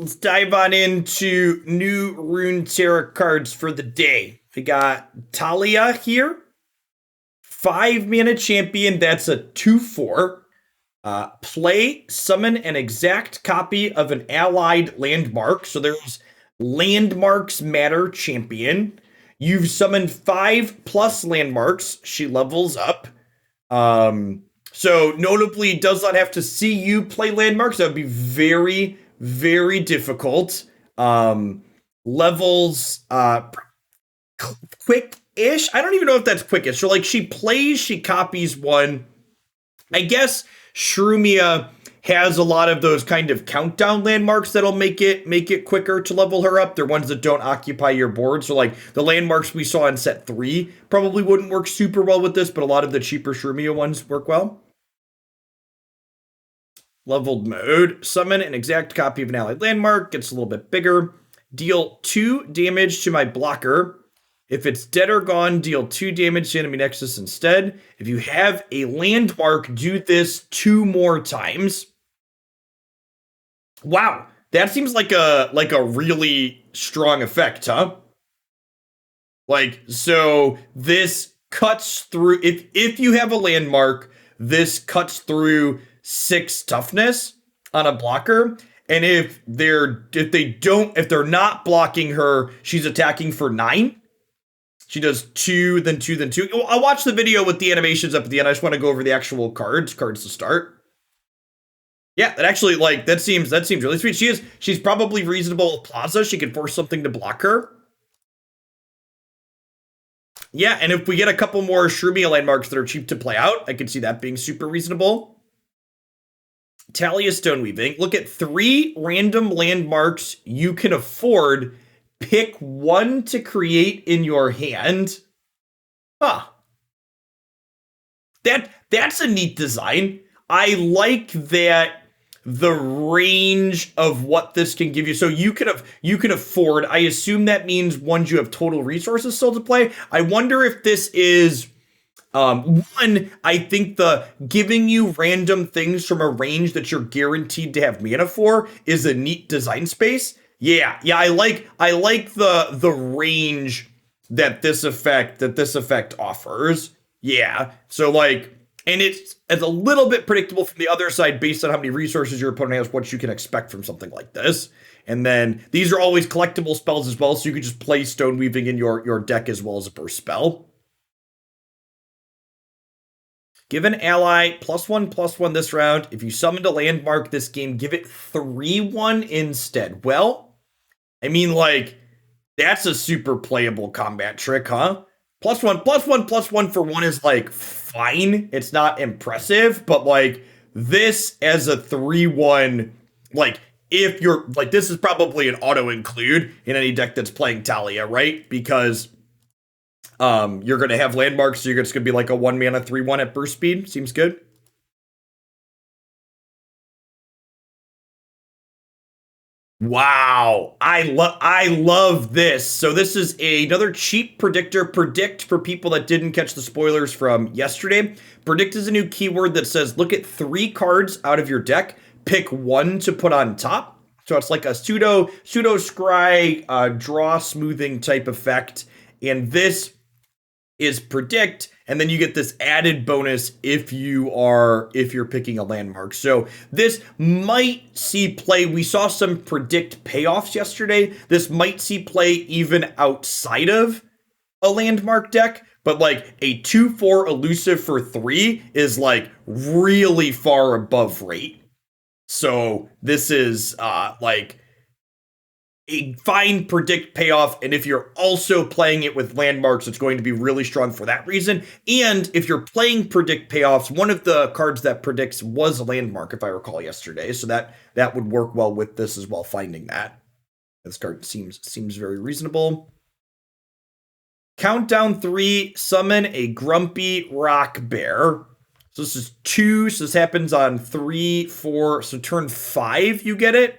let's dive on into new Runeterra cards for the day. We got Taliyah here, 5 mana champion. That's a 2/4. Play, summon an exact copy of an allied landmark. So there's landmarks matter champion. You've summoned 5+ landmarks. She levels up. So notably does not have to see you play landmarks. That would be very, very difficult. Levels quick-ish. I don't even know if that's quick-ish. So like she plays, she copies one. I guess Shrumia has a lot of those kind of countdown landmarks that'll make it quicker to level her up. They're ones that don't occupy your board. So like the landmarks we saw in set 3 probably wouldn't work super well with this, but a lot of the cheaper Shrumia ones work well. Leveled mode. Summon an exact copy of an allied landmark. Gets a little bit bigger. Deal 2 damage to my blocker. If it's dead or gone, deal 2 damage to enemy nexus instead. If you have a landmark, do this 2 more times. Wow, that seems like a really strong effect, huh? Like, so this cuts through, if you have a landmark, this cuts through 6 toughness on a blocker. And if they're not blocking her, she's attacking for 9. She does 2, then 2, then 2. I'll watch the video with the animations up at the end. I just want to go over the actual cards to start. Yeah, that actually, like, that seems really sweet. She's probably reasonable with Plaza. She can force something to block her. Yeah, and if we get a couple more Shrumia landmarks that are cheap to play out, I can see that being super reasonable. Taliyah Stoneweaving. Look at 3 random landmarks you can afford. Pick 1 to create in your hand. Huh. That's a neat design. I like that the range of what this can give you. So you can afford. I assume that means ones you have total resources still to play. I wonder if this is one, I think the giving you random things from a range that you're guaranteed to have mana for is a neat design space. Yeah, I like the range that this effect offers. Yeah. So like, and it's a little bit predictable from the other side based on how many resources your opponent has, what you can expect from something like this. And then these are always collectible spells as well, so you can just play Stoneweaving in your deck as well as a burst spell. Give an ally +1/+1 this round. If you summoned a landmark this game, give it 3/1 instead. Well, I mean, like, that's a super playable combat trick, huh? +1/+1/+1 for 1 is, like, fine. It's not impressive, but, like, this as a 3/1, like, if you're, like, this is probably an auto-include in any deck that's playing Taliyah, right? Because you're going to have landmarks, so you're just going to be like a 1 mana 3/1 at burst speed. Seems good. Wow, I love this. So this is another cheap predictor. Predict, for people that didn't catch the spoilers from yesterday. Predict is a new keyword that says look at 3 cards out of your deck, pick 1 to put on top. So it's like a pseudo scry draw smoothing type effect. And this is predict, and then you get this added bonus if you're picking a landmark. So this might see play. We saw some predict payoffs yesterday. This might see play even outside of a landmark deck, but like a 2/4 elusive for 3 is like really far above rate. So this is like a fine predict payoff, and if you're also playing it with landmarks, it's going to be really strong for that reason. And if you're playing predict payoffs, one of the cards that predicts was a landmark, if I recall yesterday, so that would work well with this as well, finding that. This card seems very reasonable. Countdown 3, summon a Grumpy Rock Bear. So this is 2, so this happens on 3, 4, so turn 5 you get it.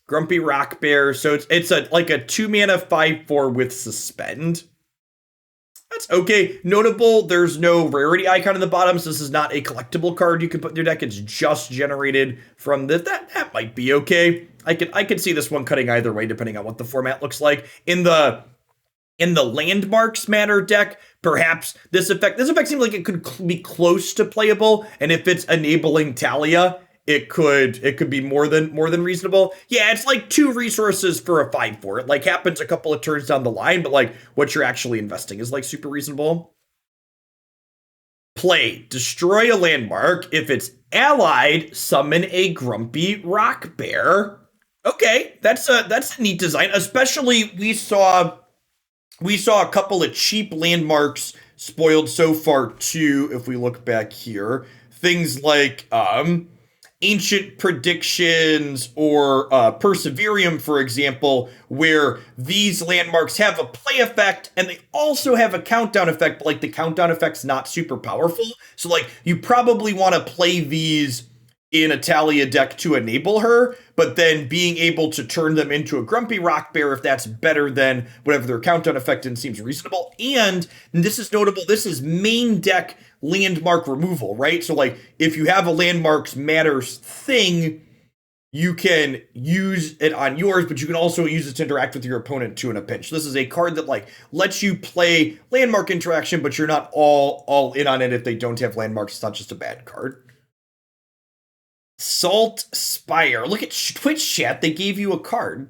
Grumpy Rock Bear, so it's like a 2 mana 5/4 with Suspend. That's okay. Notable, there's no rarity icon in the bottom, so this is not a collectible card you can put in your deck. It's just generated from this. That might be okay. I could see this one cutting either way depending on what the format looks like. In the landmarks matter deck, perhaps this effect seems like it could be close to playable, and if it's enabling Taliyah, it could be more than reasonable. Yeah, it's like 2 resources for a 5/4. It like happens a couple of turns down the line, but like what you're actually investing is like super reasonable. Play destroy a landmark. If it's allied, summon a grumpy rock bear. Okay, that's a neat design. Especially we saw a couple of cheap landmarks spoiled so far too. If we look back here, things like ancient predictions or Perseverium, for example, where these landmarks have a play effect and they also have a countdown effect, but like the countdown effect's not super powerful. So like you probably want to play these in a Talia deck to enable her, but then being able to turn them into a Grumpy Rock Bear if that's better than whatever their countdown effect in seems reasonable. And this is notable, this is main deck landmark removal, right? So like if you have a landmarks matters thing, you can use it on yours, but you can also use it to interact with your opponent too in a pinch. This is a card that like lets you play landmark interaction, but you're not all in on it if they don't have landmarks. It's not just a bad card. Saltspire. Look at Twitch chat. They gave you a card.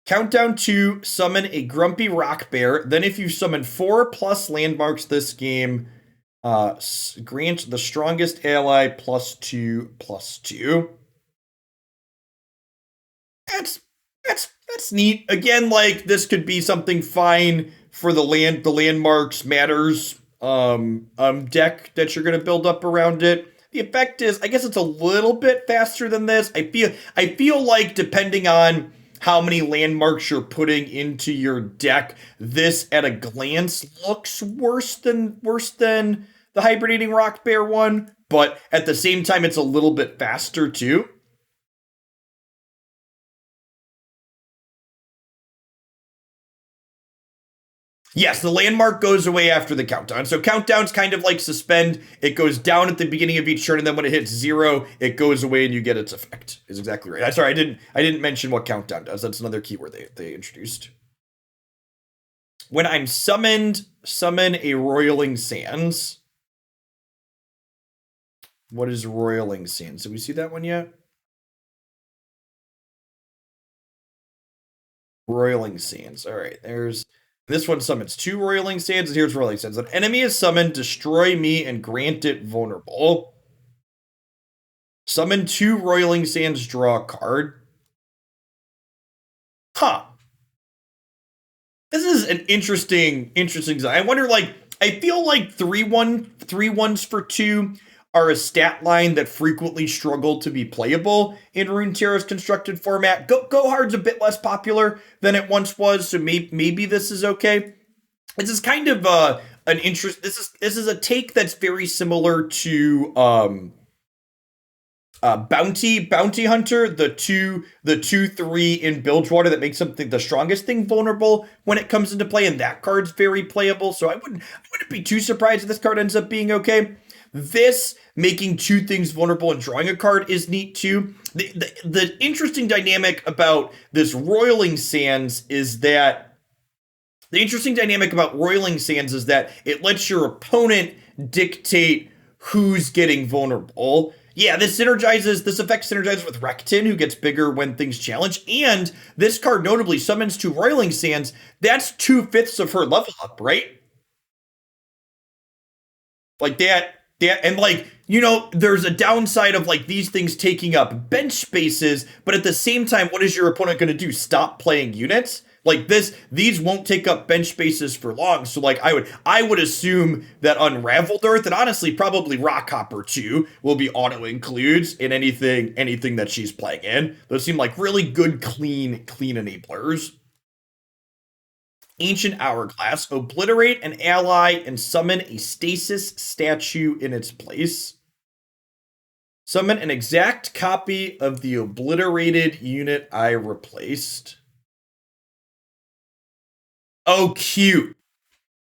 Countdown to summon a Grumpy Rock Bear. Then, if you summon 4+ landmarks this game, grant the strongest ally +2/+2. That's neat. Again, like this could be something fine for the landmarks matters deck that you're gonna build up around it. The effect is, I guess it's a little bit faster than this. I feel like depending on how many landmarks you're putting into your deck, this at a glance looks worse than the hibernating rock bear one, but at the same time it's a little bit faster too. Yes, the landmark goes away after the countdown. So countdown's kind of like suspend. It goes down at the beginning of each turn, and then when it hits 0, it goes away and you get its effect. Is exactly right. I'm sorry, I didn't mention what countdown does. That's another keyword they introduced. When I'm summoned, summon a Roiling Sands. What is Roiling Sands? Did we see that one yet? Roiling Sands. All right, there's this one summons 2 Roiling Sands, and here's Roiling Sands. An enemy is summoned, destroy me, and grant it vulnerable. Summon 2 Roiling Sands, draw a card. Huh. This is an interesting design. I wonder, like, I feel like 3/1 for 2 are a stat line that frequently struggle to be playable in Runeterra's constructed format. Go Hard's a bit less popular than it once was, so maybe this is okay. This is kind of an interest. This is a take that's very similar to bounty hunter, the 2/3 in Bilgewater that makes something the strongest thing vulnerable when it comes into play, and that card's very playable. So I wouldn't be too surprised if this card ends up being okay. This making 2 things vulnerable and drawing a card is neat too. The interesting dynamic about this Roiling Sands is that it lets your opponent dictate who's getting vulnerable. Yeah, this effect synergizes with Rectin, who gets bigger when things challenge, and this card notably summons 2 Roiling Sands. That's 2/5 of her level up, right? Like that, and like, there's a downside of like these things taking up bench spaces, but at the same time, what is your opponent going to do? Stop playing units? Like these won't take up bench spaces for long. So like I would assume that Unraveled Earth, and honestly probably Rockhopper too, will be auto includes in anything that she's playing in. Those seem like really good, clean enablers. Ancient Hourglass. Obliterate an ally and summon a stasis statue in its place. Summon an exact copy of the obliterated unit I replaced. Oh, cute.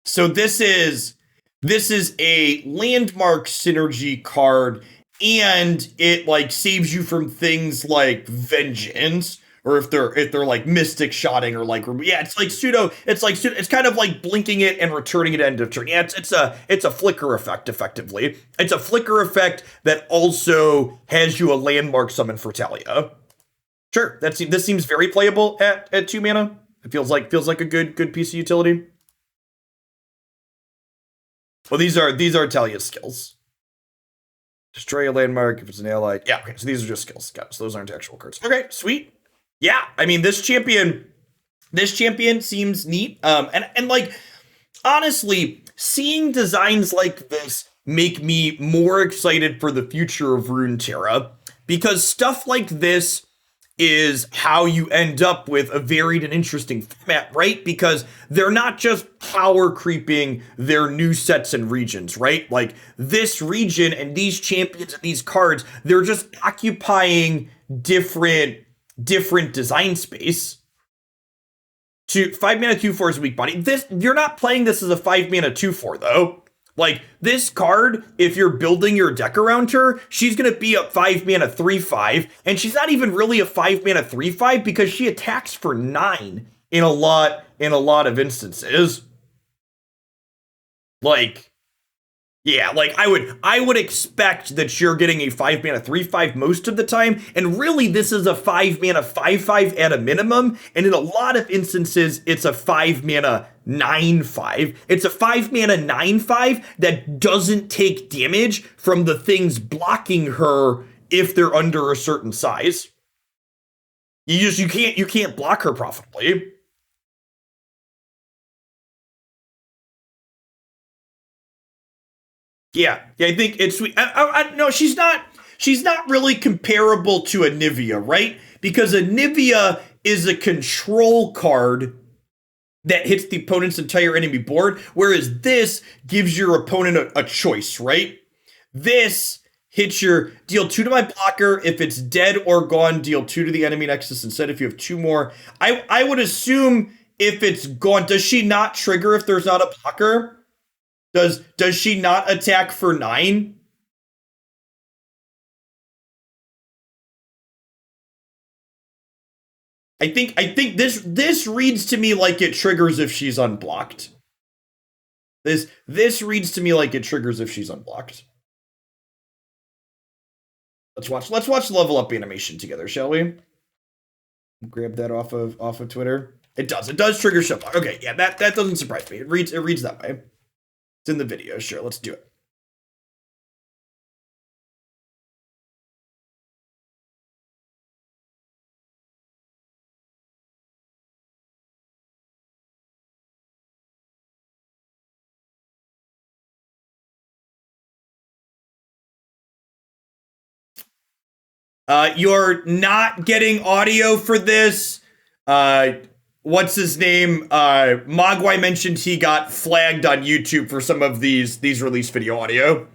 So this is a landmark synergy card and it like saves you from things like vengeance, or if they're like mystic shotting, or like, yeah, it's like pseudo, it's kind of like blinking it and returning it end of turn. Yeah, it's a flicker effect effectively. It's a flicker effect that also has you a landmark summon for Taliyah. Sure, this seems very playable at 2 mana. It feels like a good piece of utility. Well, these are Taliyah's skills. Destroy a landmark if it's an ally. Yeah, okay, so these are just skills. Got it. So those aren't actual cards. Okay, sweet. Yeah, I mean this champion seems neat. And like, honestly, seeing designs like this make me more excited for the future of Runeterra, because stuff like this is how you end up with a varied and interesting format, right? Because they're not just power creeping their new sets and regions, right? Like, this region and these champions and these cards, they're just occupying different design space. To 5 mana 2/4 is weak body. This, you're not playing this as a 5 mana 2/4 though. Like, this card, if you're building your deck around her, she's gonna be a 5 mana 3/5, and she's not even really a 5 mana 3/5 because she attacks for 9 in a lot of instances. Like, yeah, like I would expect that you're getting a 5 mana 3/5 most of the time, and really this is a 5 mana 5/5 at a minimum, and in a lot of instances it's a 5 mana 9/5. It's a 5 mana 9/5 that doesn't take damage from the things blocking her if they're under a certain size. You can't block her profitably. Yeah, I think it's sweet. No, she's not really comparable to a Nivea, right? Because a Nivea is a control card that hits the opponent's entire enemy board, whereas this gives your opponent a choice, right? This hits your deal 2 to my blocker. If it's dead or gone, deal 2 to the enemy nexus instead. If you have 2 more, I would assume if it's gone, does she not trigger if there's not a blocker? Does she not attack for 9? I think this reads to me like it triggers if she's unblocked. This reads to me like it triggers if she's unblocked. Let's watch the level up animation together, shall we? Grab that off of Twitter. It does trigger shell block. Okay, yeah, that doesn't surprise me. It reads that way. It's in the video. Sure, let's do it. You're not getting audio for this. Uh, what's his name? Mogwai mentioned he got flagged on YouTube for some of these release video audio.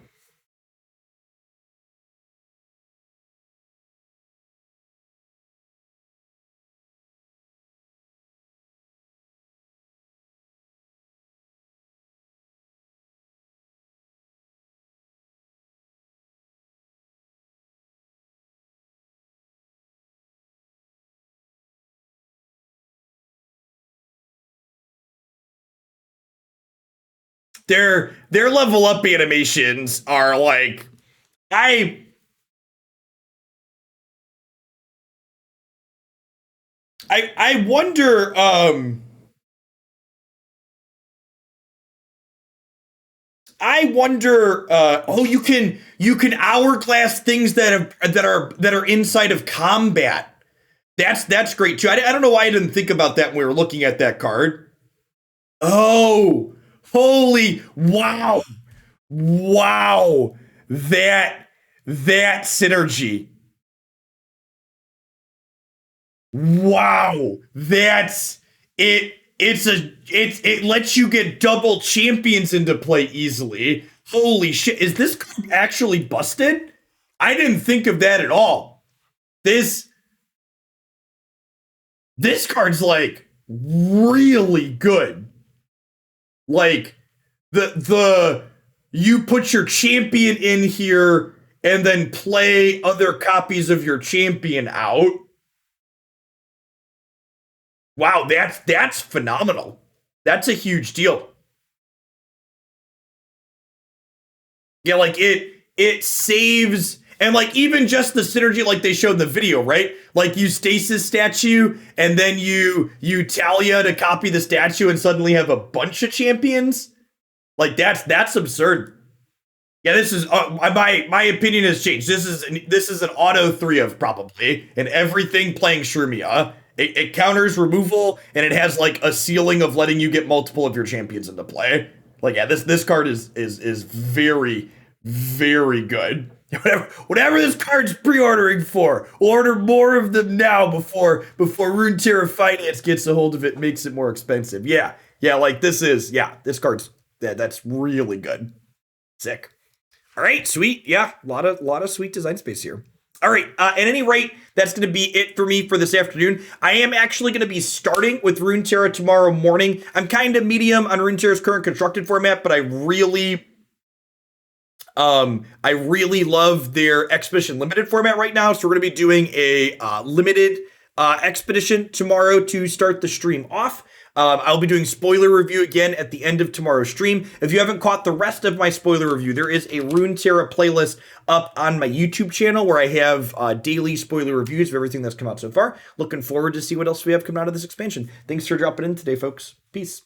Their level up animations are like, I I wonder oh, you can hourglass things that are inside of combat. That's great too. I don't know why I didn't think about that when we were looking at that card. Oh, holy wow. Wow. That synergy. Wow. That's it. It lets you get double champions into play easily. Holy shit. Is this card actually busted? I didn't think of that at all. This this card's like really good. Like, the you put your champion in here and then play other copies of your champion out. Wow, that's phenomenal. That's a huge deal. Yeah, like it saves, and like even just the synergy like they showed in the video, right? Like you stasis statue and then you Taliyah to copy the statue and suddenly have a bunch of champions. Like that's absurd. Yeah, this is my opinion has changed. This is an auto 3 of probably, and everything playing Shrumia. It counters removal, and it has like a ceiling of letting you get multiple of your champions into play. Like, yeah, this card is very, very good. Whatever this card's pre-ordering for, order more of them now before Runeterra Finance gets a hold of it and makes it more expensive. Yeah, like this card's that's really good. Sick. All right, sweet. Yeah, a lot of sweet design space here. All right, at any rate, that's going to be it for me for this afternoon. I am actually going to be starting with Runeterra tomorrow morning. I'm kind of medium on Runeterra's current constructed format, but I really love their Expedition Limited format right now. So we're going to be doing a limited Expedition tomorrow to start the stream off. I'll be doing spoiler review again at the end of tomorrow's stream. If you haven't caught the rest of my spoiler review, there is a Runeterra playlist up on my YouTube channel where I have daily spoiler reviews of everything that's come out so far. Looking forward to see what else we have coming out of this expansion. Thanks for dropping in today, folks. Peace.